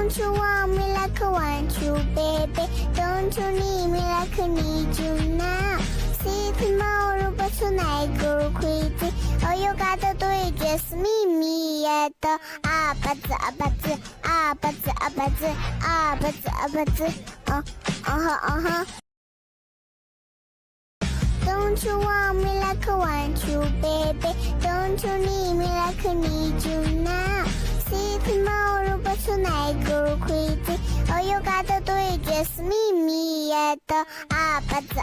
Don't you want me like I want you, baby? Don't you need me like I need you now? See tomorrow, but tonight go crazy. Oh, you gotta do it just me at the 아빠즈 Don't you want me like I want you, baby? Don't you need me like I need you now? See tomorrow, but tonight go crazy. Oh, you gotta do it just me at the 아빠즈